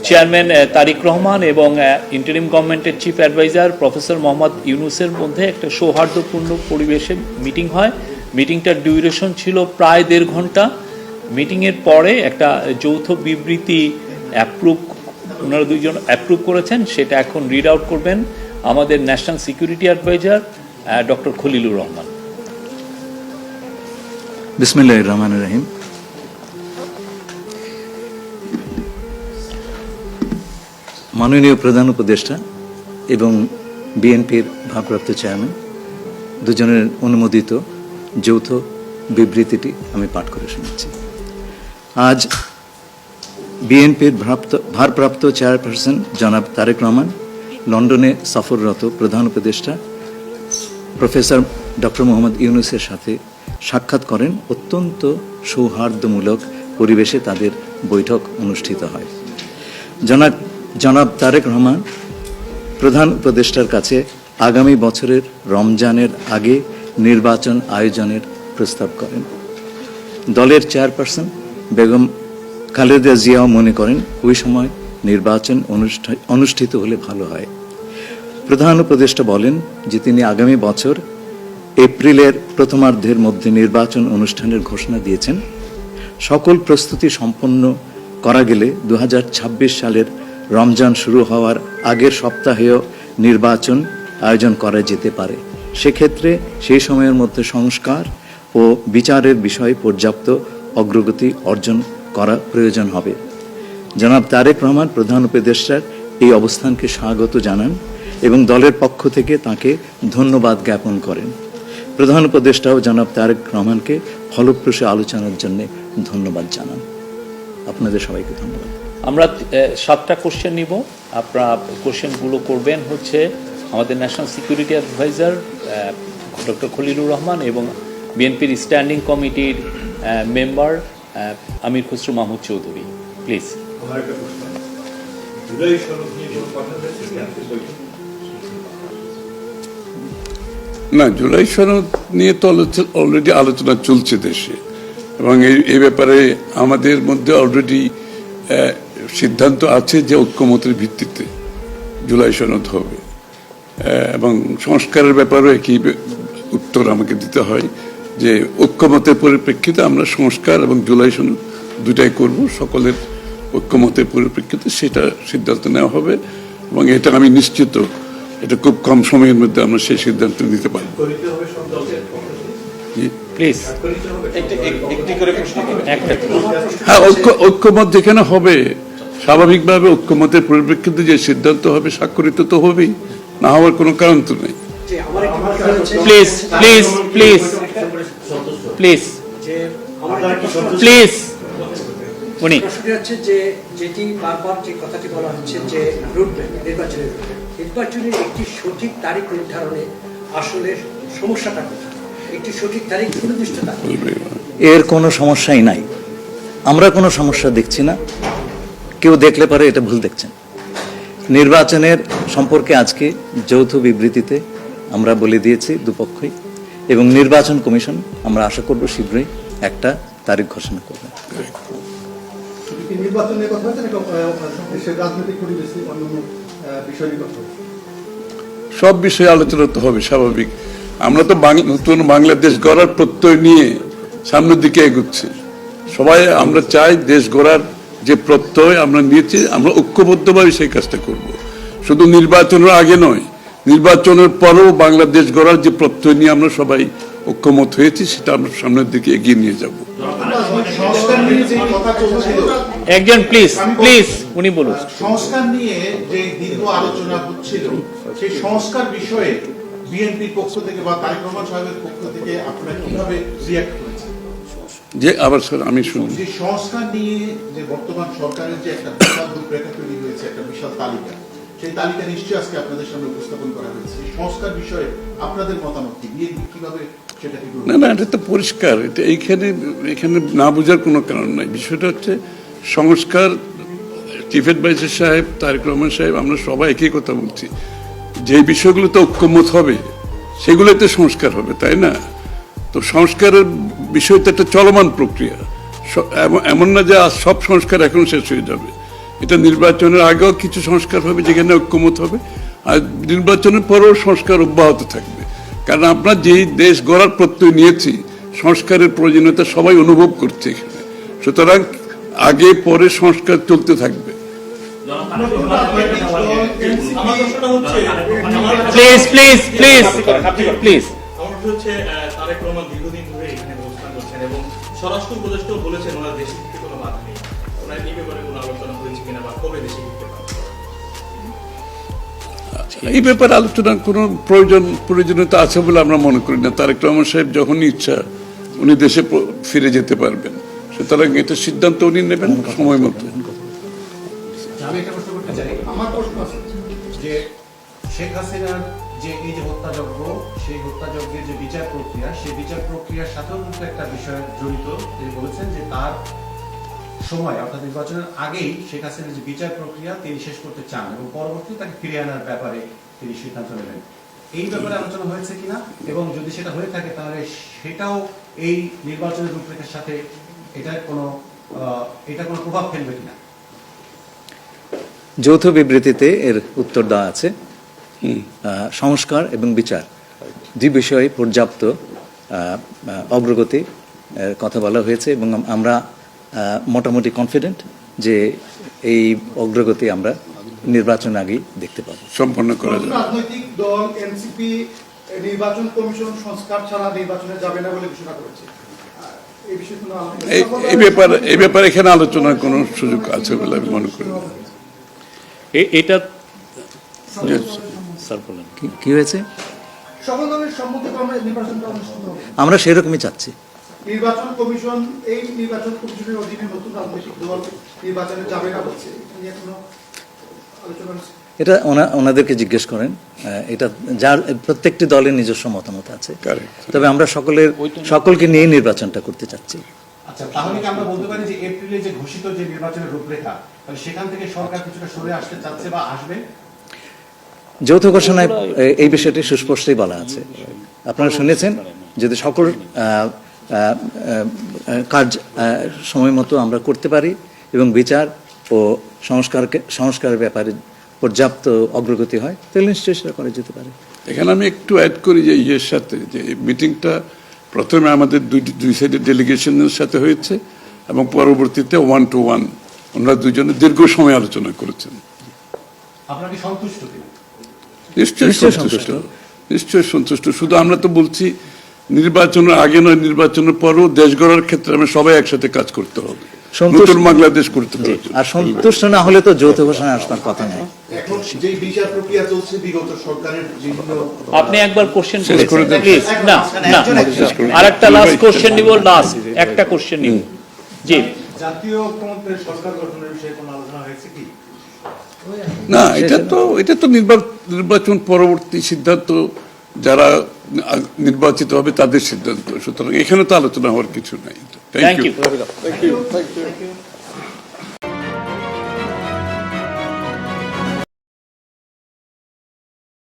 Chairman তারিক রহমান এবং interim গভর্নমেন্টের chief adviser professor Mohammad ইউনুসের মধ্যে একটা সৌহার্দ্যপূর্ণ পরিবেশে মিটিং হয়। মিটিংটার ডিউরেশন ছিল প্রায় 1.5 ঘন্টা। মিটিংয়ের পরে একটা যৌথ বিবৃতি ওনারা দুইজন অ্যাপ্রুভ করেছেন, সেটা এখন রিড আউট করবেন আমাদের national security adviser doctor Khalilur Rahman. বিসমিল্লাহির রহমানির রহিম। মাননীয় প্রধান উপদেষ্টা এবং বিএনপির ভারপ্রাপ্ত চেয়ারম্যান দুজনের অনুমোদিত যৌথ বিবৃতিটি আমি পাঠ করে শোনাচ্ছি। আজ বিএনপির ভারপ্রাপ্ত চেয়ারপারসন জনাব তারেক রহমান লন্ডনে সফররত প্রধান উপদেষ্টা প্রফেসর ডক্টর মোহাম্মদ ইউনুসের সাথে সাক্ষাৎ করেন। অত্যন্ত সৌহার্দ্যমূলক পরিবেশে তাদের বৈঠক অনুষ্ঠিত হয়। জনাব তারেক রহমান প্রধান উপদেষ্টার কাছে আগামী বছরের রমজানের আগে নির্বাচন আয়োজনের প্রস্তাব করেন। দলের চেয়ারপারসন বেগম খালেদা জিয়াও মনে করেন ওই সময় নির্বাচন অনুষ্ঠিত হলে ভালো হয়। প্রধান উপদেষ্টা বলেন যে তিনি আগামী বছর এপ্রিলের প্রথমার্ধের মধ্যে নির্বাচন অনুষ্ঠানের ঘোষণা দিয়েছেন। সকল প্রস্তুতি সম্পন্ন করা গেলে 2026 সালের রমজান শুরু হওয়ার আগের সপ্তাহেও নির্বাচন আয়োজন করা যেতে পারে। সেক্ষেত্রে সেই সময়ের মধ্যে সংস্কার ও বিচারের বিষয়ে পর্যাপ্ত অগ্রগতি অর্জন করা প্রয়োজন হবে। জনাব তারেক রহমান প্রধান উপদেষ্টার এই অবস্থানকে স্বাগত জানান এবং দলের পক্ষ থেকে তাকে ধন্যবাদ জ্ঞাপন করেন। প্রধান উপদেষ্টাও জনাব তারেক রহমানকে ফলপ্রসূ আলোচনার জন্য ধন্যবাদ জানান। আপনাদের সবাইকে ধন্যবাদ। আমরা 7টা কোশ্চেন নিব। আপনারা কোশ্চেনগুলো করবেন হচ্ছে আমাদের national security adviser doctor Khalilur Rahman এবং বিএনপির স্ট্যান্ডিং কমিটির মেম্বার আমির খসরু মাহমুদ চৌধুরী। প্লিজ। না, জুলাই সনদ নিয়ে তো অলরেডি আলোচনা চলছে দেশে, এবং এই ব্যাপারে আমাদের মধ্যে অলরেডি সিদ্ধান্ত আছে যে ঐক্যমতের ভিত্তিতে জুলাই সনদ হবে, এবং সংস্কারের ব্যাপারেও একই উত্তর আমাকে দিতে হয় যে ঐক্যমতের পরিপ্রেক্ষিতে আমরা সংস্কার এবং জুলাই সনদ দুটাই করব। সকলের ঐক্যমতের পরিপ্রেক্ষিতে সেটা সিদ্ধান্ত নেওয়া হবে, এবং এটা আমি নিশ্চিত এটা খুব কম সময়ের মধ্যে আমরা সেই সিদ্ধান্ত নিতে পারব। হ্যাঁ, ঐক্যমত যেখানে হবে স্বাভাবিকভাবে ঐক্যমতের পরিপ্রেক্ষিতে যে সিদ্ধান্ত হবে স্বাক্ষরিত তো হবেই, না হওয়ার কোনো কারণ তো নেই। Please please please please please. উনি হচ্ছে যে যেটি বারবার যে কথাটি বলা হচ্ছে যে রুটম্যাপ নির্বাচনের একটি সঠিক তারিখ নির্ধারণে আসলে সমস্যাটা কোথায়? একটি সঠিক তারিখ সুনির্দিষ্ট তারিখ এর কোনো সমস্যাই নাই। আমরা কোনো সমস্যা দেখছি না। কেউ দেখলে পারে এটা ভুল দেখছেন। নির্বাচনের সম্পর্কে আজকে যৌথ বিবৃতিতে আমরা বলে দিয়েছি দুপক্ষই, এবং নির্বাচন কমিশন আমরা আশা করব শীঘ্রই একটা তারিখ ঘোষণা করবে। সব বিষয়ে আলোচনা তো হবে স্বাভাবিক। আমরা তো নতুন বাংলাদেশ গড়ার প্রত্যয় নিয়ে সামনের দিকে এগোচ্ছি। সবাই আমরা চাই দেশ গড়ার যে প্রত্যয় আমরা নিয়েছি, আমরা ঐক্যবদ্ধভাবে সেই কাজটা করব। শুধু নির্বাচনের আগে নয়, নির্বাচনের পরেও বাংলাদেশ গড়ার যে প্রত্যয় নিয়ে আমরা সবাই ঐক্যমত হয়েছি, সেটা আমরা সামনের দিকে এগিয়ে নিয়ে যাব। একজন প্লিজ প্লিজ উনি বলুন। সংস্কার নিয়ে যে দীর্ঘ আলোচনা হচ্ছিল, সেই সংস্কার বিষয়ে বিএনপির পক্ষ থেকে বা তারেক রহমান সাহেবের পক্ষ থেকে আপনারা কিভাবে রিঅ্যাক্ট করেছেন? যে আবার স্যার আমি শুনি, যে সংস্কার নিয়ে যে বর্তমান সরকারের যে একটা বিশাল রূপরেখা তৈরি হয়েছে, একটা বিশাল তালিকা, সেই তালিকা নিশ্চয়ই আজকে আপনাদের সামনে উপস্থাপন করা হয়েছে। এই সংস্কার বিষয়ে আপনাদের মতামত কি? বিএনপি কিভাবে সেটাকে? না, এটা তো পরিষ্কার। এটা এখানে না বোঝার কোনো কারণ নাই। বিষয়টা হচ্ছে সংস্কার। চিফ অ্যাডভাইজার সাহেব, তারেক রহমান সাহেব, আমরা সবাই একই কথা বলছি। যে বিষয়গুলোতে ঐক্যমত হবে সেগুলোতে সংস্কার হবে, তাই না? তো সংস্কারের বিষয়টা একটা চলমান প্রক্রিয়া। এমন না যে আজ সব সংস্কার এখন শেষ হয়ে যাবে। এটা নির্বাচনের আগেও কিছু সংস্কার হবে যেখানে ঐক্যমত হবে, আর নির্বাচনের পরেও সংস্কার অব্যাহত থাকবে। কারণ আমরা যেই দেশ গড়ার প্রত্যয় নিয়েছি, সংস্কারের প্রয়োজনীয়তা সবাই অনুভব করছে এখানে। সুতরাং আগে পরে সংস্কার চলতে থাকবে। Please please please please. আমার হচ্ছে তারেক রহমান দীর্ঘদিন ধরে এখানে অবস্থান করছেন এবং স্বরাষ্ট্র উপদেষ্টাও বলেছেন ওনার দেশে ফিরতে কোনো বাধা নেই। ওনার এই ব্যাপারে কোনো আলোচনা হয়েছে কিনা বা কবে দেশে ফিরতে পারবেন? এই ব্যাপারে আলোচনার কোনো প্রয়োজনীয়তা আছে বলে আমরা মনে করি না। তারেক রহমান সাহেব যখনই ইচ্ছা উনি দেশে ফিরে যেতে পারবেন, সুতরাং এটা সিদ্ধান্ত উনি নেবেন সময় মতো। আমি একটা প্রশ্ন করতে চাই। আমার প্রশ্ন আছে যে শেখ হাসিনার যে এই যে হত্যাযজ্ঞ, সেই হত্যাযজ্ঞের যে বিচার প্রক্রিয়া, সেই বিচার প্রক্রিয়ার সাথেও কিন্তু একটা বিষয় জড়িত। তিনি বলেছেন যে তার সময় অর্থাৎ নির্বাচনের আগেই শেখ হাসিনার যে বিচার প্রক্রিয়া তিনি শেষ করতে চান এবং পরবর্তীতে তাকে ফিরিয়ে আনার ব্যাপারে তিনি সিদ্ধান্ত নেবেন। এই ব্যাপারে আলোচনা হয়েছে কিনা, এবং যদি সেটা হয়ে থাকে তাহলে সেটাও এই নির্বাচনের রূপরেখার সাথে এটার কোনো প্রভাব ফেলবে কিনা? যৌথ বিবৃতিতে এর উত্তর দেওয়া আছে। সংস্কার এবং বিচার দুই বিষয়ে পর্যাপ্ত অগ্রগতি কথা বলা হয়েছে এবং আমরা মোটামুটি কনফিডেন্ট যে এই অগ্রগতি আমরা নির্বাচন আগেই দেখতে পাবো। সম্পন্ন করা যাবে। রাজনৈতিক দল এনসিপি নির্বাচন কমিশন সংস্কার ছাড়া নির্বাচনে যাবে না বলে ঘোষণা করেছে। এই বিষয়ে কোনো এই ব্যাপারে এখানে আলোচনার কোনো সুযোগ আছে বলে আমি মনে করি না। এটা স্যার বলেন। কি হয়েছে? সকল দলের সম্মতিক্রমে নির্বাচনটা অনুষ্ঠিত হবে। আমরা সেরকমই চাচ্ছি। নির্বাচন কমিশন এই নির্বাচন কমিশনের অধীনে নতুন রাজনৈতিক দল নির্বাচনে যাবে না বলছে। এটা নিয়ে কোনো আলোচনা হচ্ছে? এটা ওনাদেরকে জিজ্ঞেস করেন। এটা যার প্রত্যেকটি দলের নিজস্ব মতামত আছে, তবে আমরা সকলকে নিয়ে নির্বাচনটা করতে চাচ্ছি। আচ্ছা, তাহলে কি আমরা বলতে পারি যে এপ্রিলে যে ঘোষিত যে নির্বাচনের রূপরেখা, তাহলে সেখান থেকে সরকার কিছুটা সরে আসতে চাচ্ছে বা আসবে? যৌথ ঘোষণায় এই বিষয়টি সুস্পষ্টই বলা আছে। আপনারা শুনেছেন, যদি সকল কাজ সময় মতো আমরা করতে পারি এবং বিচার ও সংস্কারের ব্যাপারে পর্যাপ্ত অগ্রগতি হয়, তাহলে নিশ্চয়ই সেটা করা যেতে পারে। এখানে আমি একটু অ্যাড করি যে ইয়ের সাথে, যে মিটিংটা প্রথমে আমাদের দুই সাইডের ডেলিগেশনের সাথে হয়েছে এবং পরবর্তীতে 1-to-1 ওনারা দুজনে দীর্ঘ সময় আলোচনা করেছেন। আপনারা কি সন্তুষ্ট কিনা? নিশ্চয়ই সন্তুষ্ট, নিশ্চয়ই সন্তুষ্ট। শুধু আমরা তো বলছি নির্বাচনের আগে নয়, নির্বাচনের পরও দেশ গড়ার ক্ষেত্রে আমরা সবাই একসাথে কাজ করতে হবে, নতুন বাংলাদেশ করতে হবে। আর সন্তুষ্ট না হলে তো যৌথ ঘোষণা আসবার কথা নয়। এখন যে বিচার প্রক্রিয়া চলছে বিগত সরকারের বিভিন্ন, আপনি একবার কোশ্চেন শেষ করে দেন। প্লিজ। না না, আরেকটা লাস্ট কোশ্চেন নিব, লাস্ট একটা কোশ্চেন নিব। জি, জাতীয় ঐক্যমত্যের সরকার গঠনের বিষয়ে কোনো আলোচনা হয়েছে কি? না, এটা তো নির্বাচন পরবর্তী সিদ্ধান্ত, যারা নির্বাচিত হবে তাদের সিদ্ধান্ত। সুতরাং এখানে তো আলোচনা হওয়ার কিছু নাই। Thank you. Thank you.